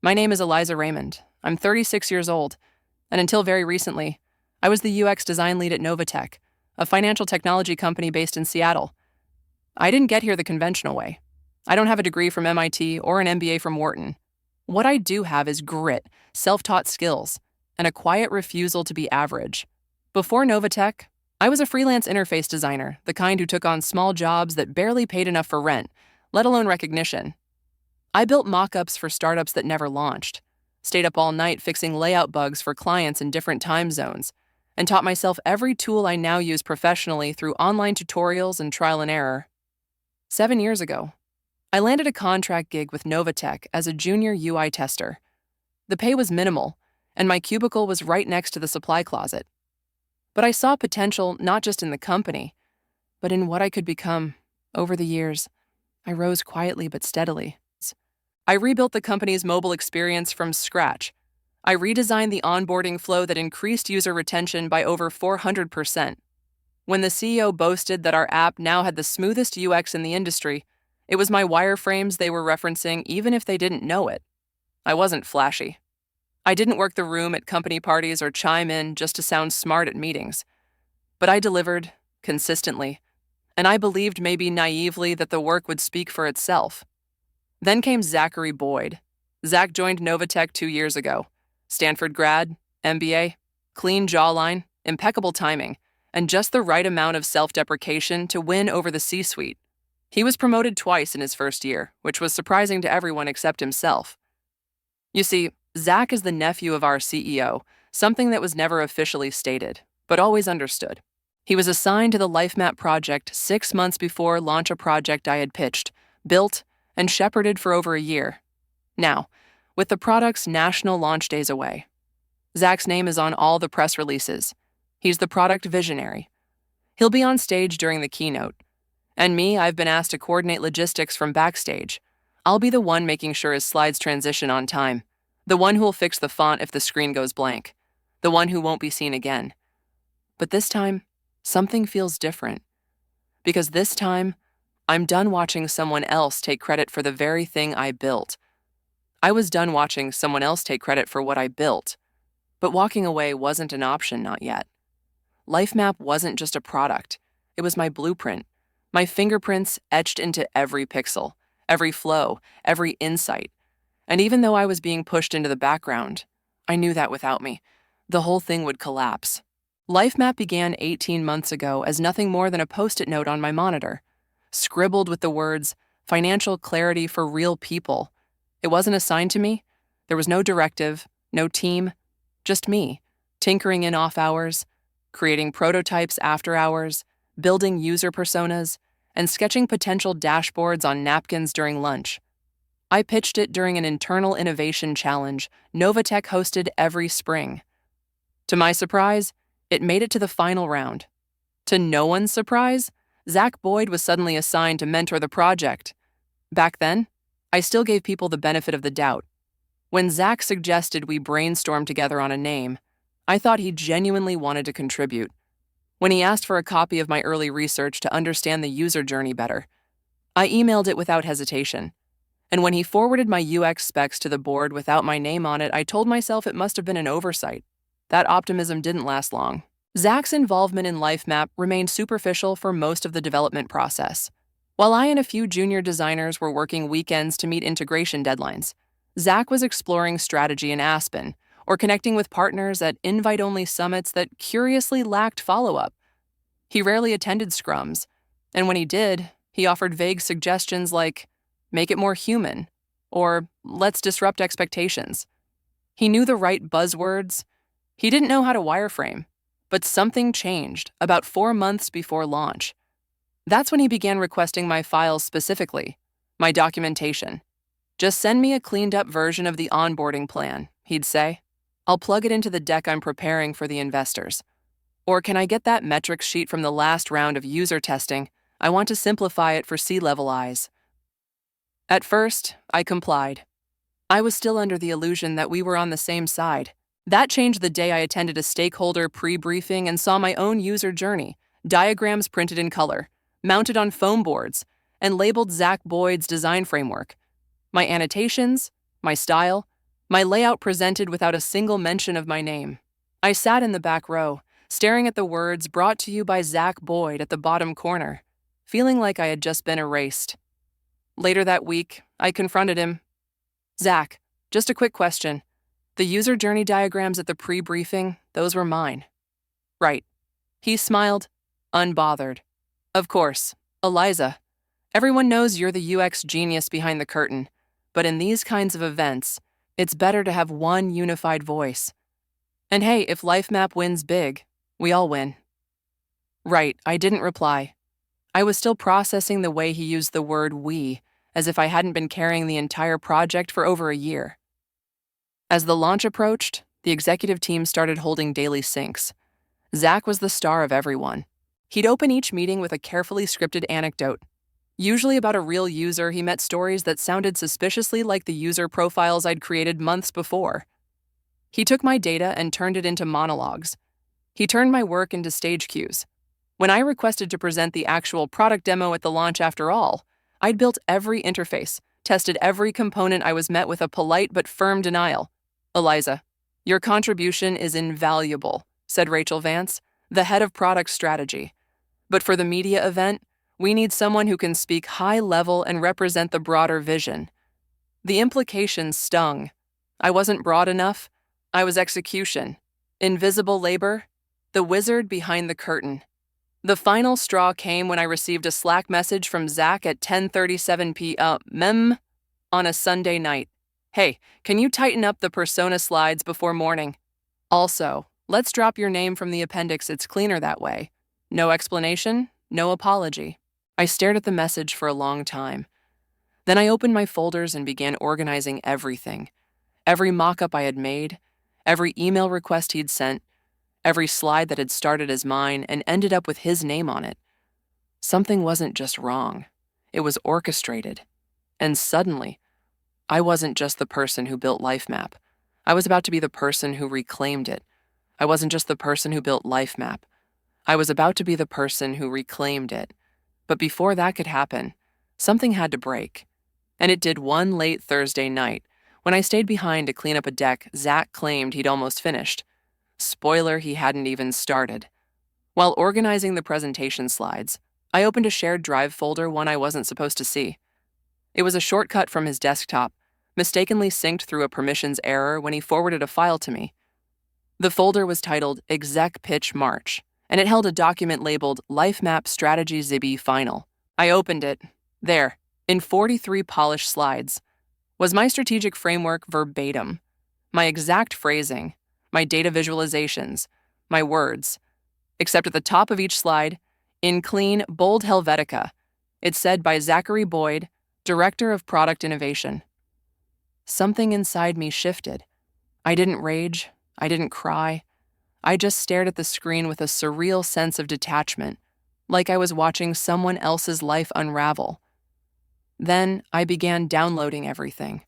My name is Eliza Raymond. I'm 36 years old, and until very recently, I was the UX design lead at Novatech, a financial technology company based in Seattle. I didn't get here the conventional way. I don't have a degree from MIT or an MBA from Wharton. What I do have is grit, self-taught skills, and a quiet refusal to be average. Before Novatech, I was a freelance interface designer, the kind who took on small jobs that barely paid enough for rent, let alone recognition. I built mock-ups for startups that never launched, stayed up all night fixing layout bugs for clients in different time zones, and taught myself every tool I now use professionally through online tutorials and trial and error. 7 years ago, I landed a contract gig with Novatech as a junior UI tester. The pay was minimal, and my cubicle was right next to the supply closet. But I saw potential not just in the company, but in what I could become. Over the years, I rose quietly but steadily. I rebuilt the company's mobile experience from scratch. I redesigned the onboarding flow that increased user retention by over 400%. When the CEO boasted that our app now had the smoothest UX in the industry, it was my wireframes they were referencing even if they didn't know it. I wasn't flashy. I didn't work the room at company parties or chime in just to sound smart at meetings. But I delivered, consistently, and I believed maybe naively that the work would speak for itself. Then came Zachary Boyd. Zach joined Novatech 2 years ago. Stanford grad, MBA, clean jawline, impeccable timing, and just the right amount of self-deprecation to win over the C-suite. He was promoted twice in his first year, which was surprising to everyone except himself. You see, Zach is the nephew of our CEO, something that was never officially stated, but always understood. He was assigned to the LifeMap project 6 months before launch a project I had pitched, built, and shepherded for over a year. Now, with the product's national launch days away, Zach's name is on all the press releases. He's the product visionary. He'll be on stage during the keynote. And me, I've been asked to coordinate logistics from backstage. I'll be the one making sure his slides transition on time, the one who'll fix the font if the screen goes blank, the one who won't be seen again. But this time, something feels different. Because this time, I'm done watching someone else take credit for the very thing I built. I was done watching someone else take credit for what I built. But walking away wasn't an option, not yet. LifeMap wasn't just a product. It was my blueprint, my fingerprints etched into every pixel, every flow, every insight. And even though I was being pushed into the background, I knew that without me, the whole thing would collapse. LifeMap began 18 months ago as nothing more than a post-it note on my monitor, scribbled with the words, "Financial clarity for real people." It wasn't assigned to me. There was no directive, no team, just me, tinkering in off hours, creating prototypes after hours, building user personas, and sketching potential dashboards on napkins during lunch. I pitched it during an internal innovation challenge Novatech hosted every spring. To my surprise, it made it to the final round. To no one's surprise, Zach Boyd was suddenly assigned to mentor the project. Back then, I still gave people the benefit of the doubt. When Zach suggested we brainstorm together on a name, I thought he genuinely wanted to contribute. When he asked for a copy of my early research to understand the user journey better, I emailed it without hesitation. And when he forwarded my UX specs to the board without my name on it, I told myself it must have been an oversight. That optimism didn't last long. Zach's involvement in LifeMap remained superficial for most of the development process. While I and a few junior designers were working weekends to meet integration deadlines, Zach was exploring strategy in Aspen or connecting with partners at invite-only summits that curiously lacked follow-up. He rarely attended scrums, and when he did, he offered vague suggestions like, "Make it more human," or "Let's disrupt expectations." He knew the right buzzwords. He didn't know how to wireframe. But something changed about 4 months before launch. That's when he began requesting my files specifically, my documentation. "Just send me a cleaned-up version of the onboarding plan," he'd say. "I'll plug it into the deck I'm preparing for the investors." Or, "Can I get that metrics sheet from the last round of user testing? I want to simplify it for C-level eyes." At first, I complied. I was still under the illusion that we were on the same side. That changed the day I attended a stakeholder pre-briefing and saw my own user journey, diagrams printed in color, mounted on foam boards, and labeled Zach Boyd's design framework. My annotations, my style, My layout presented without a single mention of my name. I sat in the back row, staring at the words brought to you by Zach Boyd at the bottom corner, feeling like I had just been erased. Later that week, I confronted him. Zach, just a quick question. The user journey diagrams at the pre-briefing, those were mine. Right. He smiled, unbothered. Of course, Eliza. Everyone knows you're the UX genius behind the curtain, but in these kinds of events, it's better to have one unified voice. And hey, if LifeMap wins big, we all win. Right, I didn't reply. I was still processing the way he used the word we, as if I hadn't been carrying the entire project for over a year. As the launch approached, the executive team started holding daily syncs. Zach was the star of everyone. He'd open each meeting with a carefully scripted anecdote, usually about a real user he met, stories that sounded suspiciously like the user profiles I'd created months before. He took my data and turned it into monologues. He turned my work into stage cues. When I requested to present the actual product demo at the launch after all, I'd built every interface, tested every component. I was met with a polite but firm denial. Eliza, your contribution is invaluable, said Rachel Vance, the head of product strategy. But for the media event, we need someone who can speak high level and represent the broader vision. The implications stung. I wasn't broad enough. I was execution. Invisible labor. The wizard behind the curtain. The final straw came when I received a Slack message from Zach at 10:37 p.m. on a Sunday night. Hey, can you tighten up the persona slides before morning? Also, let's drop your name from the appendix. It's cleaner that way. No explanation, no apology. I stared at the message for a long time. Then I opened my folders and began organizing everything. Every mock-up I had made, every email request he'd sent, every slide that had started as mine and ended up with his name on it. Something wasn't just wrong. It was orchestrated. And suddenly, I wasn't just the person who built LifeMap. I was about to be the person who reclaimed it. I wasn't just the person who built LifeMap. I was about to be the person who reclaimed it. But before that could happen, something had to break. And it did one late Thursday night, when I stayed behind to clean up a deck Zach claimed he'd almost finished. Spoiler, he hadn't even started. While organizing the presentation slides, I opened a shared drive folder, one I wasn't supposed to see. It was a shortcut from his desktop, mistakenly synced through a permissions error when he forwarded a file to me. The folder was titled Exec Pitch March, and it held a document labeled LifeMap Strategy Zibby Final. I opened it. There, in 43 polished slides, was my strategic framework verbatim, my exact phrasing, my data visualizations, my words, except at the top of each slide, in clean, bold Helvetica, it said by Zachary Boyd, Director of Product Innovation. Something inside me shifted. I didn't rage. I didn't cry. I just stared at the screen with a surreal sense of detachment, like I was watching someone else's life unravel. Then I began downloading everything.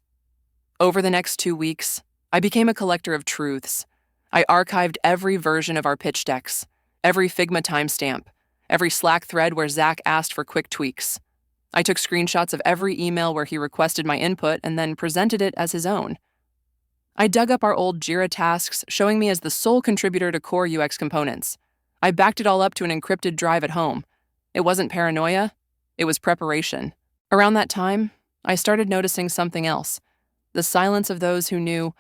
Over the next 2 weeks, I became a collector of truths. I archived every version of our pitch decks, every Figma timestamp, every Slack thread where Zach asked for quick tweaks. I took screenshots of every email where he requested my input and then presented it as his own. I dug up our old Jira tasks, showing me as the sole contributor to core UX components. I backed it all up to an encrypted drive at home. It wasn't paranoia, it was preparation. Around that time, I started noticing something else. The silence of those who knew.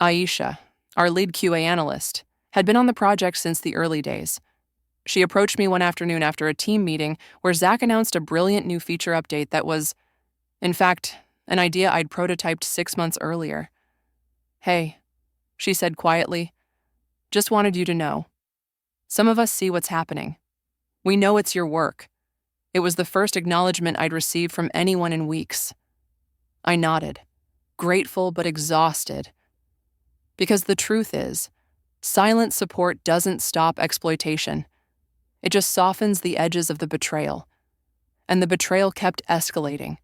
Aisha, our lead QA analyst, had been on the project since the early days. She approached me one afternoon after a team meeting where Zach announced a brilliant new feature update that was, in fact, an idea I'd prototyped 6 months earlier. Hey, she said quietly, just wanted you to know. Some of us see what's happening. We know it's your work. It was the first acknowledgement I'd received from anyone in weeks. I nodded, grateful but exhausted. Because the truth is, silent support doesn't stop exploitation. It just softens the edges of the betrayal. And the betrayal kept escalating.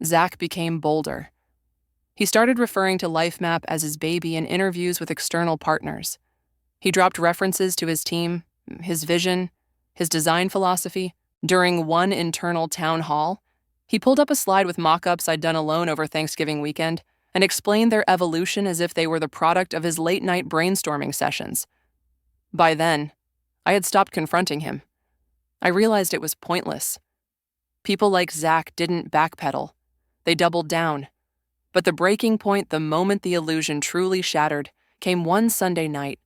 Zach became bolder. He started referring to LifeMap as his baby in interviews with external partners. He dropped references to his team, his vision, his design philosophy. During one internal town hall, he pulled up a slide with mock-ups I'd done alone over Thanksgiving weekend, and explained their evolution as if they were the product of his late-night brainstorming sessions. By then, I had stopped confronting him. I realized it was pointless. People like Zach didn't backpedal. They doubled down. But the breaking point the moment the illusion truly shattered came one Sunday night,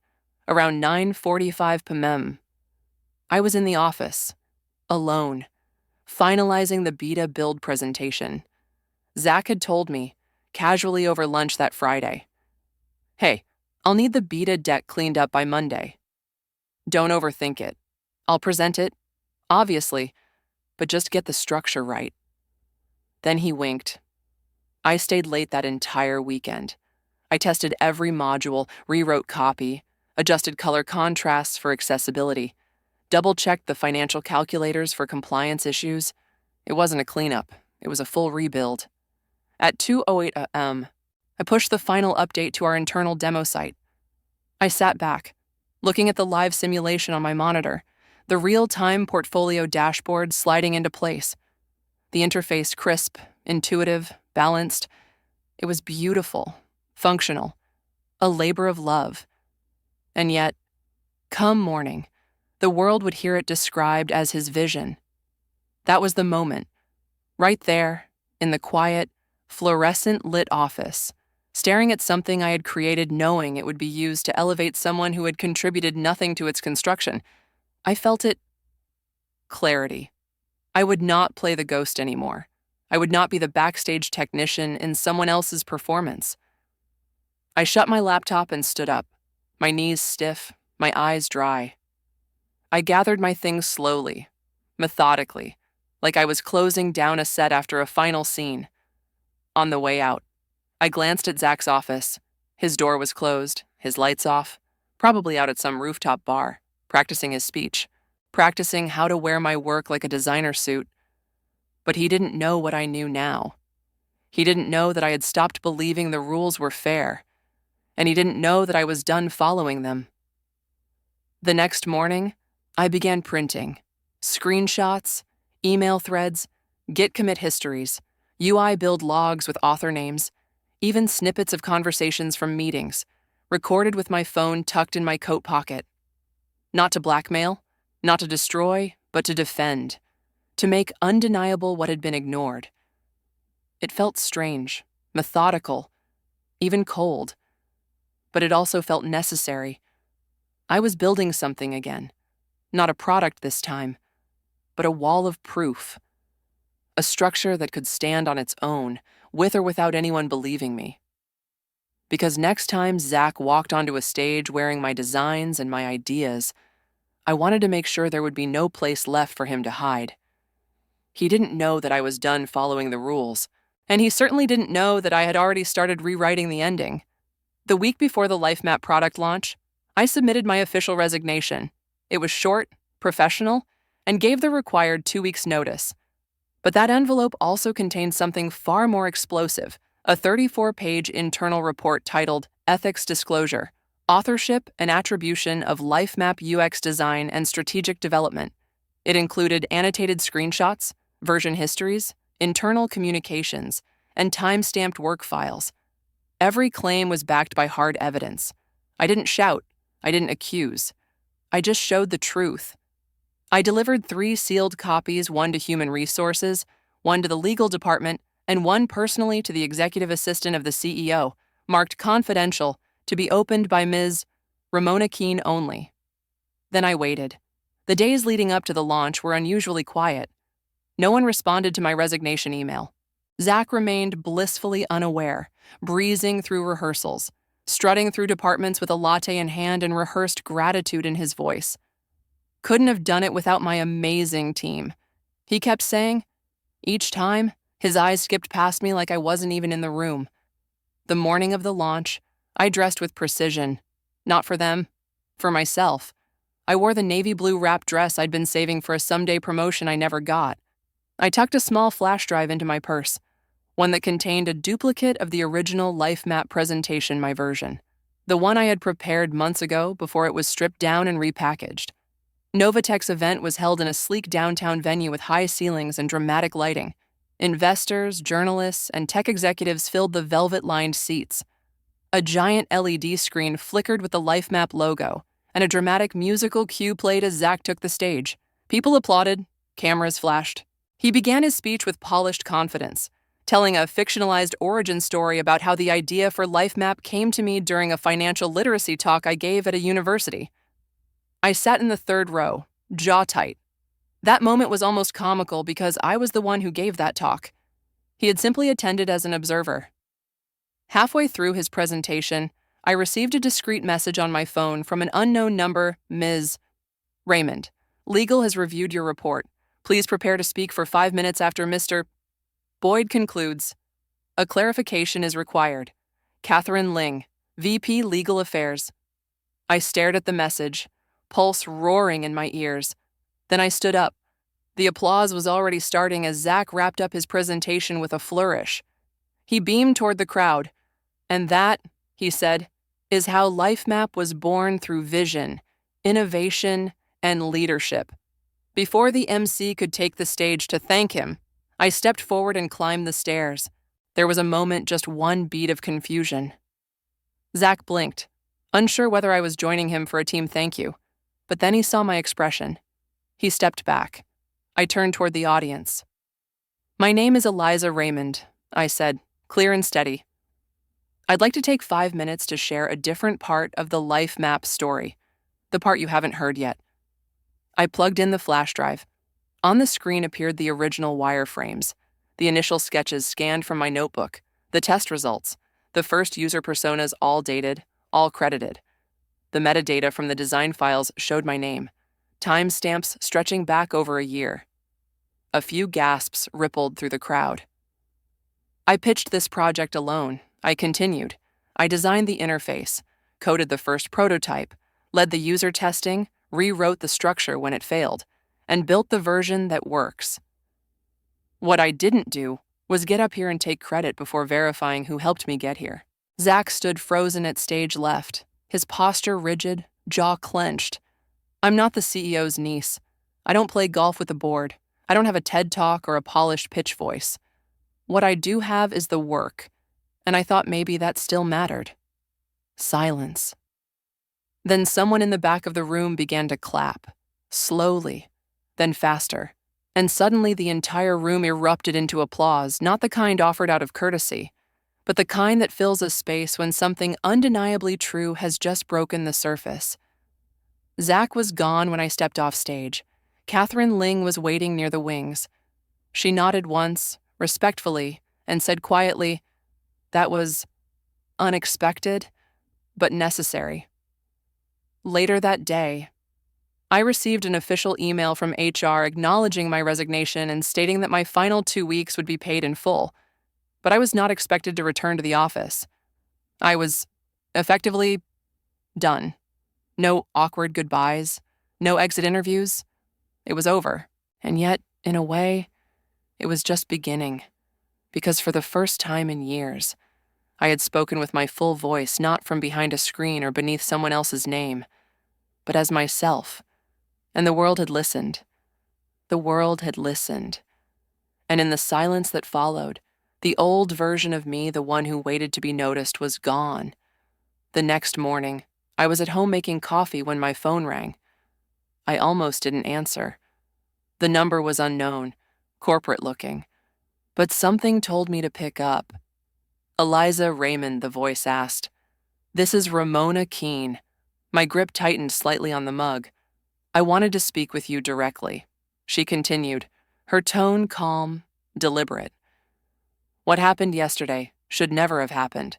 around 9:45 p.m. I was in the office, alone, finalizing the beta build presentation. Zach had told me, casually over lunch that Friday, "Hey, I'll need the beta deck cleaned up by Monday. Don't overthink it. I'll present it, obviously, but just get the structure right." Then he winked. I stayed late that entire weekend. I tested every module, rewrote copy, adjusted color contrasts for accessibility, double-checked the financial calculators for compliance issues. It wasn't a cleanup. It was a full rebuild. At 2:08 a.m., I pushed the final update to our internal demo site. I sat back, looking at the live simulation on my monitor, the real-time portfolio dashboard sliding into place. The interface crisp, intuitive, balanced. It was beautiful, functional, a labor of love. And yet, come morning, the world would hear it described as his vision. That was the moment, right there, in the quiet, fluorescent-lit office, staring at something I had created knowing it would be used to elevate someone who had contributed nothing to its construction. I felt it. Clarity. I would not play the ghost anymore. I would not be the backstage technician in someone else's performance. I shut my laptop and stood up, my knees stiff, my eyes dry. I gathered my things slowly, methodically, like I was closing down a set after a final scene. On the way out, I glanced at Zach's office. His door was closed, his lights off, probably out at some rooftop bar, practicing his speech, practicing how to wear my work like a designer suit. But he didn't know what I knew now. He didn't know that I had stopped believing the rules were fair, and he didn't know that I was done following them. The next morning, I began printing screenshots, email threads, Git commit histories, UI build logs with author names, even snippets of conversations from meetings, recorded with my phone tucked in my coat pocket. Not to blackmail, not to destroy, but to defend, to make undeniable what had been ignored. It felt strange, methodical, even cold, but it also felt necessary. I was building something again, not a product this time, but a wall of proof, a structure that could stand on its own, with or without anyone believing me. Because next time Zach walked onto a stage wearing my designs and my ideas, I wanted to make sure there would be no place left for him to hide. He didn't know that I was done following the rules, and he certainly didn't know that I had already started rewriting the ending. The week before the LifeMap product launch, I submitted my official resignation. It was short, professional, and gave the required 2 weeks' notice. But that envelope also contained something far more explosive, a 34-page internal report titled Ethics Disclosure, Authorship and Attribution of LifeMap UX Design and Strategic Development. It included annotated screenshots, version histories, internal communications, and time-stamped work files. Every claim was backed by hard evidence. I didn't shout. I didn't accuse. I just showed the truth. I delivered 3 sealed copies, one to Human Resources, one to the legal department, and one personally to the executive assistant of the CEO, marked confidential, to be opened by Ms. Ramona Keene only. Then I waited. The days leading up to the launch were unusually quiet. No one responded to my resignation email. Zach remained blissfully unaware, breezing through rehearsals, strutting through departments with a latte in hand and rehearsed gratitude in his voice. Couldn't have done it without my amazing team. He kept saying. Each time, his eyes skipped past me like I wasn't even in the room. The morning of the launch, I dressed with precision. Not for them, for myself. I wore the navy blue wrap dress I'd been saving for a someday promotion I never got. I tucked a small flash drive into my purse, one that contained a duplicate of the original LifeMap presentation, my version, the one I had prepared months ago before it was stripped down and repackaged. Novatech's event was held in a sleek downtown venue with high ceilings and dramatic lighting. Investors, journalists, and tech executives filled the velvet-lined seats. A giant LED screen flickered with the LifeMap logo, and a dramatic musical cue played as Zach took the stage. People applauded, cameras flashed. He began his speech with polished confidence, telling a fictionalized origin story about how the idea for LifeMap came to me during a financial literacy talk I gave at a university. I sat in the third row, jaw tight. That moment was almost comical because I was the one who gave that talk. He had simply attended as an observer. Halfway through his presentation, I received a discreet message on my phone from an unknown number, Ms. Raymond. Legal has reviewed your report. Please prepare to speak for 5 minutes after Mr. Boyd concludes. A clarification is required. Catherine Ling, VP Legal Affairs. I stared at the message, pulse roaring in my ears. Then I stood up. The applause was already starting as Zach wrapped up his presentation with a flourish. He beamed toward the crowd. And that, he said, is how LifeMap was born through vision, innovation, and leadership. Before the MC could take the stage to thank him, I stepped forward and climbed the stairs. There was a moment, just one beat of confusion. Zach blinked, unsure whether I was joining him for a team thank you, but then he saw my expression. He stepped back. I turned toward the audience. My name is Eliza Raymond, I said, clear and steady. I'd like to take 5 minutes to share a different part of the LifeMap story, the part you haven't heard yet. I plugged in the flash drive. On the screen appeared the original wireframes, the initial sketches scanned from my notebook, the test results, the first user personas all dated, all credited. The metadata from the design files showed my name, timestamps stretching back over a year. A few gasps rippled through the crowd. I pitched this project alone. I continued. I designed the interface, coded the first prototype, led the user testing, rewrote the structure when it failed, and built the version that works. What I didn't do was get up here and take credit before verifying who helped me get here. Zach stood frozen at stage left, his posture rigid, jaw clenched. I'm not the CEO's niece. I don't play golf with the board. I don't have a TED Talk or a polished pitch voice. What I do have is the work, and I thought maybe that still mattered. Silence. Then someone in the back of the room began to clap, slowly, then faster, and suddenly the entire room erupted into applause, not the kind offered out of courtesy, but the kind that fills a space when something undeniably true has just broken the surface. Zach was gone when I stepped off stage. Catherine Ling was waiting near the wings. She nodded once, respectfully, and said quietly, "That was unexpected, but necessary." Later that day, I received an official email from HR acknowledging my resignation and stating that my final 2 weeks would be paid in full, but I was not expected to return to the office. I was effectively done. No awkward goodbyes, no exit interviews. It was over. And yet, in a way, it was just beginning. Because for the first time in years, I had spoken with my full voice, not from behind a screen or beneath someone else's name, but as myself. And the world had listened. The world had listened. And in the silence that followed, the old version of me, the one who waited to be noticed, was gone. The next morning, I was at home making coffee when my phone rang. I almost didn't answer. The number was unknown, corporate-looking, but something told me to pick up. Eliza Raymond, the voice asked. "This is Ramona Keene." My grip tightened slightly on the mug. "I wanted to speak with you directly," she continued, her tone calm, deliberate. "What happened yesterday should never have happened.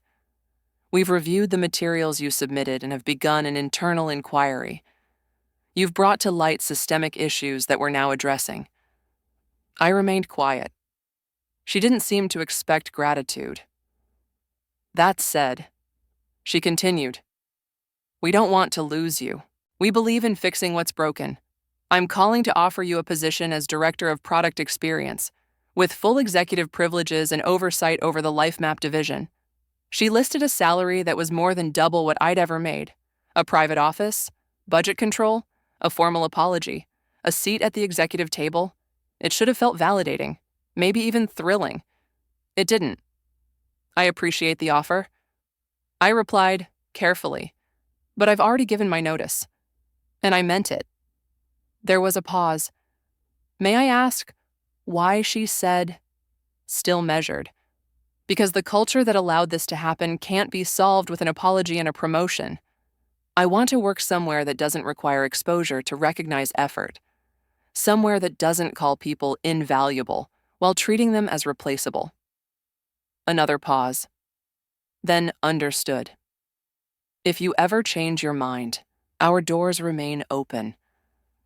We've reviewed the materials you submitted and have begun an internal inquiry. You've brought to light systemic issues that we're now addressing." I remained quiet. She didn't seem to expect gratitude. "That said," she continued, "we don't want to lose you. We believe in fixing what's broken. I'm calling to offer you a position as Director of Product Experience, with full executive privileges and oversight over the LifeMap division." She listed a salary that was more than double what I'd ever made. A private office, budget control, a formal apology, a seat at the executive table. It should have felt validating. maybe even thrilling. It didn't. I appreciate the offer. I replied, carefully, but I've already given my notice. And I meant it. There was a pause. May I ask why she said, still measured? Because the culture that allowed this to happen can't be solved with an apology and a promotion. I want to work somewhere that doesn't require exposure to recognize effort. Somewhere that doesn't call people invaluable while treating them as replaceable. Another pause. Then understood. If you ever change your mind, our doors remain open.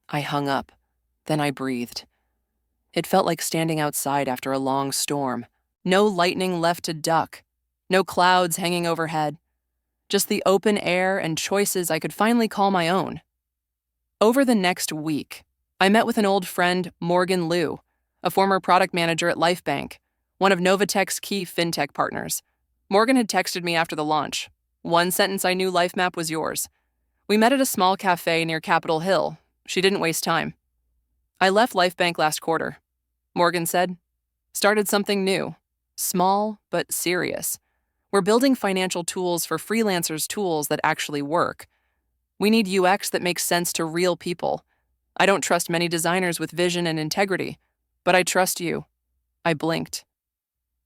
I hung up. Then I breathed. It felt like standing outside after a long storm. No lightning left to duck. No clouds hanging overhead. Just the open air and choices I could finally call my own. Over the next week, I met with an old friend, Morgan Liu, a former product manager at LifeBank, one of Novatech's key fintech partners. Morgan had texted me after the launch. One sentence I knew LifeMap was yours. We met at a small cafe near Capitol Hill. She didn't waste time. I left LifeBank last quarter. Morgan said, started something new. Small, but serious. We're building financial tools for freelancers' tools that actually work. We need UX that makes sense to real people. I don't trust many designers with vision and integrity, but I trust you. I blinked.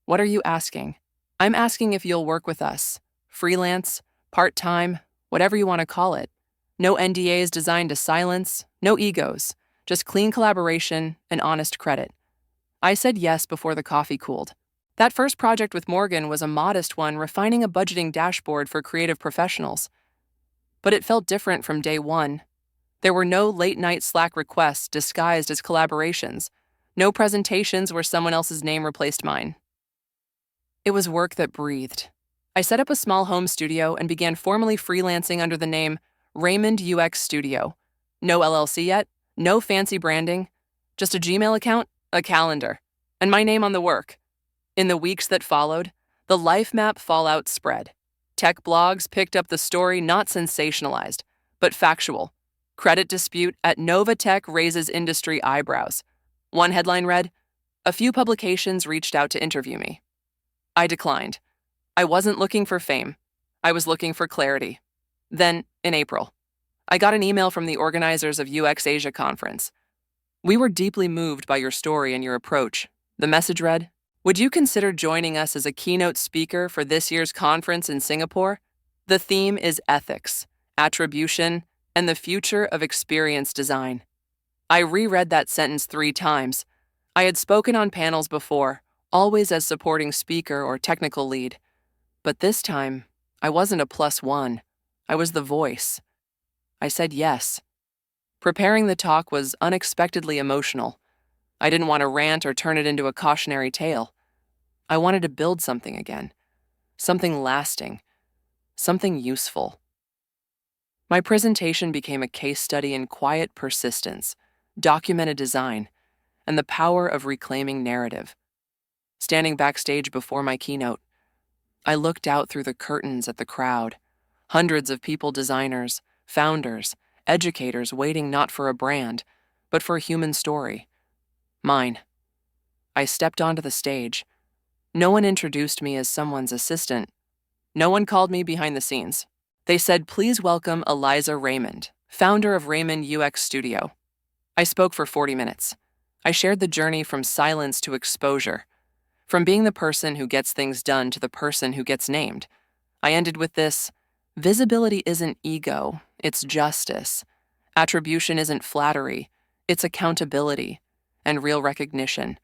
What are you asking? I'm asking if you'll work with us. Freelance, part-time, whatever you want to call it. No NDAs designed to silence, no egos, just clean collaboration and honest credit. I said yes before the coffee cooled. That first project with Morgan was a modest one, refining a budgeting dashboard for creative professionals. But it felt different from day one. There were no late-night Slack requests disguised as collaborations, no presentations where someone else's name replaced mine. It was work that breathed. I set up a small home studio and began formally freelancing under the name Raymond UX Studio. No LLC yet, no fancy branding, just a Gmail account, a calendar, and my name on the work. In the weeks that followed, the LifeMap fallout spread. Tech blogs picked up the story not sensationalized, but factual. Credit dispute at Novatech raises industry eyebrows. One headline read, a few publications reached out to interview me. I declined. I wasn't looking for fame. I was looking for clarity. Then, in April, I got an email from the organizers of UX Asia conference. We were deeply moved by your story and your approach. The message read, would you consider joining us as a keynote speaker for this year's conference in Singapore? The theme is ethics, attribution, and the future of experience design. I reread that sentence 3 times. I had spoken on panels before, always as supporting speaker or technical lead. But this time, I wasn't a +1. I was the voice. I said yes. Preparing the talk was unexpectedly emotional. I didn't want to rant or turn it into a cautionary tale. I wanted to build something again. Something lasting. Something useful. My presentation became a case study in quiet persistence, documented design, and the power of reclaiming narrative. Standing backstage before my keynote, I looked out through the curtains at the crowd. Hundreds of people, designers, founders, educators waiting not for a brand, but for a human story. Mine. I stepped onto the stage. No one introduced me as someone's assistant. No one called me behind the scenes. They said, please welcome Eliza Raymond, founder of Raymond UX Studio. I spoke for 40 minutes. I shared the journey from silence to exposure, from being the person who gets things done to the person who gets named. I ended with this, visibility isn't ego, it's justice. Attribution isn't flattery, it's accountability and real recognition.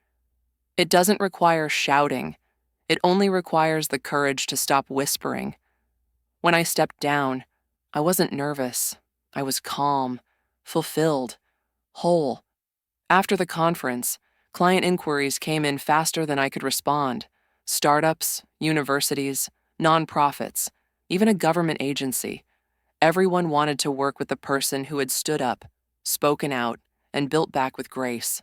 It doesn't require shouting. It only requires the courage to stop whispering. When I stepped down, I wasn't nervous. I was calm, fulfilled, whole. After the conference, client inquiries came in faster than I could respond. Startups, universities, nonprofits, even a government agency. Everyone wanted to work with the person who had stood up, spoken out, and built back with grace.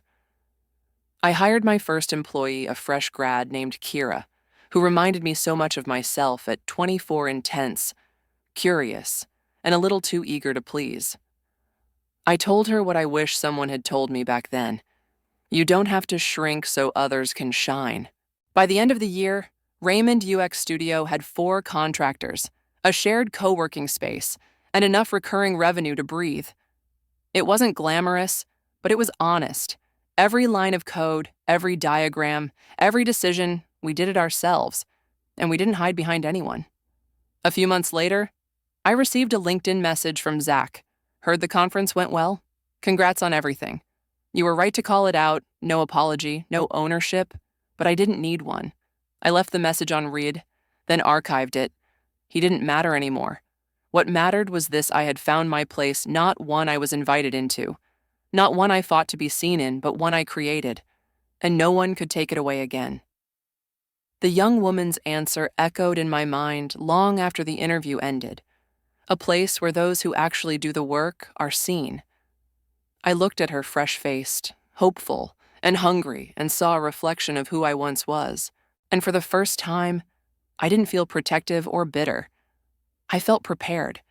I hired my first employee, a fresh grad named Kira, who reminded me so much of myself at 24, intense, curious, and a little too eager to please. I told her what I wish someone had told me back then. You don't have to shrink so others can shine. By the end of the year, Raymond UX Studio had 4 contractors, a shared co-working space, and enough recurring revenue to breathe. It wasn't glamorous, but it was honest. Every line of code, every diagram, every decision, we did it ourselves, and we didn't hide behind anyone. A few months later, I received a LinkedIn message from Zach. Heard the conference went well? Congrats on everything. You were right to call it out, no apology, no ownership, but I didn't need one. I left the message on read, then archived it. He didn't matter anymore. What mattered was this: I had found my place, not one I was invited into, not one I fought to be seen in, but one I created, and no one could take it away again. The young woman's answer echoed in my mind long after the interview ended, a place where those who actually do the work are seen. I looked at her fresh-faced, hopeful, and hungry, and saw a reflection of who I once was. And for the first time, I didn't feel protective or bitter. I felt prepared.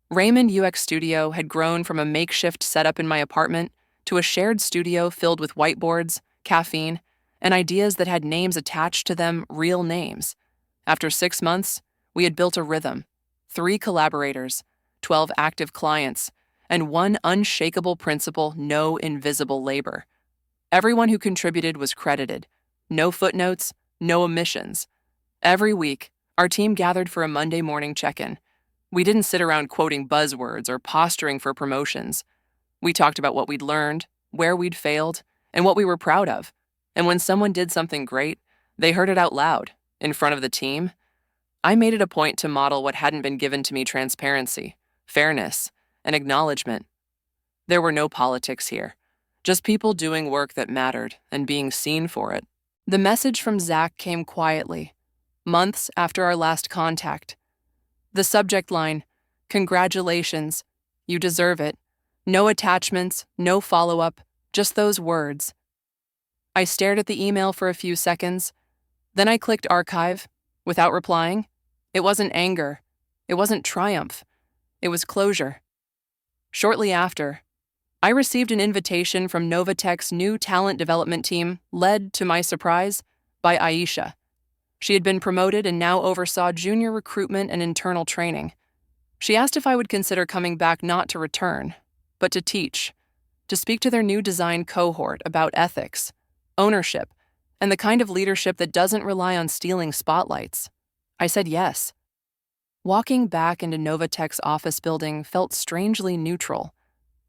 Raymond UX Studio had grown from a makeshift setup in my apartment to a shared studio filled with whiteboards, caffeine, and ideas that had names attached to them, real names. After 6 months, we had built a rhythm: 3 collaborators, 12 active clients, and one unshakable principle: no invisible labor. Everyone who contributed was credited. No footnotes, no omissions. Every week, our team gathered for a Monday morning check-in. We didn't sit around quoting buzzwords or posturing for promotions. We talked about what we'd learned, where we'd failed, and what we were proud of. And when someone did something great, they heard it out loud, in front of the team. I made it a point to model what hadn't been given to me: transparency, fairness, and acknowledgement. There were no politics here, just people doing work that mattered and being seen for it. The message from Zach came quietly, months after our last contact. The subject line: "Congratulations, you deserve it." No attachments, no follow-up, just those words. I stared at the email for a few seconds. Then I clicked archive, without replying. It wasn't anger. It wasn't triumph. It was closure. Shortly after, I received an invitation from Novatech's new talent development team, led, to my surprise, by Aisha. She had been promoted and now oversaw junior recruitment and internal training. She asked if I would consider coming back, not to return, but to teach, to speak to their new design cohort about ethics, ownership, and the kind of leadership that doesn't rely on stealing spotlights. I said yes. Walking back into Novatech's office building felt strangely neutral.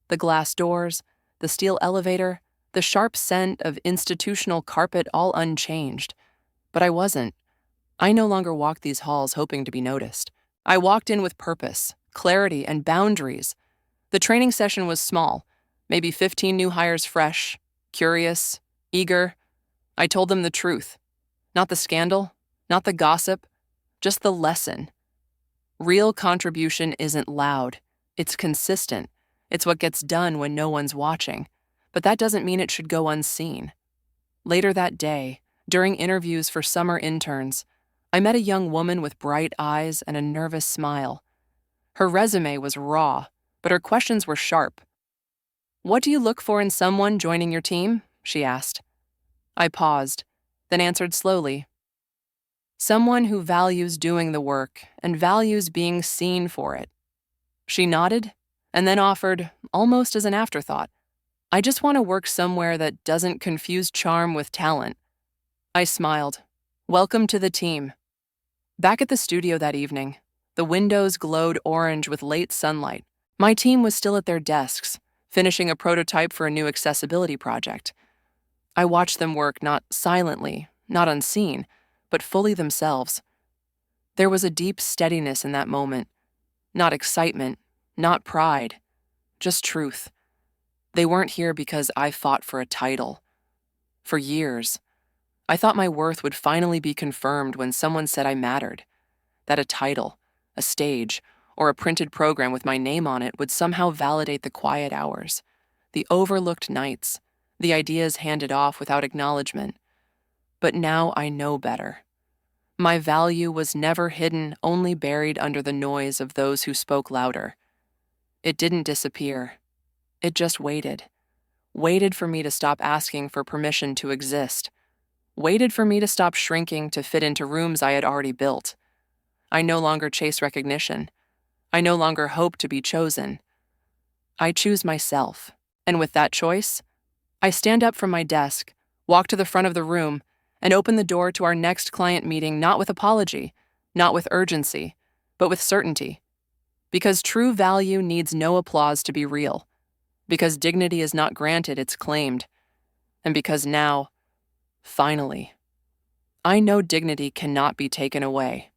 The glass doors, the steel elevator, the sharp scent of institutional carpet, all unchanged. But I wasn't. I no longer walked these halls hoping to be noticed. I walked in with purpose, clarity, and boundaries. The training session was small, maybe 15 new hires fresh, curious, eager. I told them the truth. Not the scandal, not the gossip, just the lesson. Real contribution isn't loud. It's consistent. It's what gets done when no one's watching. But that doesn't mean it should go unseen. Later that day, during interviews for summer interns, I met a young woman with bright eyes and a nervous smile. Her resume was raw, but her questions were sharp. "What do you look for in someone joining your team?" she asked. I paused, then answered slowly. "Someone who values doing the work and values being seen for it." She nodded, and then offered, almost as an afterthought, "I just want to work somewhere that doesn't confuse charm with talent." I smiled. Welcome to the team. Back at the studio that evening, the windows glowed orange with late sunlight. My team was still at their desks, finishing a prototype for a new accessibility project. I watched them work, not silently, not unseen, but fully themselves. There was a deep steadiness in that moment. Not excitement, not pride, just truth. They weren't here because I fought for a title. For years, I thought my worth would finally be confirmed when someone said I mattered, that a title, a stage, or a printed program with my name on it would somehow validate the quiet hours, the overlooked nights, the ideas handed off without acknowledgement. But now I know better. My value was never hidden, only buried under the noise of those who spoke louder. It didn't disappear. It just waited. waited for me to stop asking for permission to exist, waited for me to stop shrinking to fit into rooms I had already built. I no longer chase recognition. I no longer hope to be chosen. I choose myself, and with that choice, I stand up from my desk, walk to the front of the room, and open the door to our next client meeting not with apology, not with urgency, but with certainty. Because true value needs no applause to be real. Because dignity is not granted, it's claimed. And because now, finally, I know dignity cannot be taken away.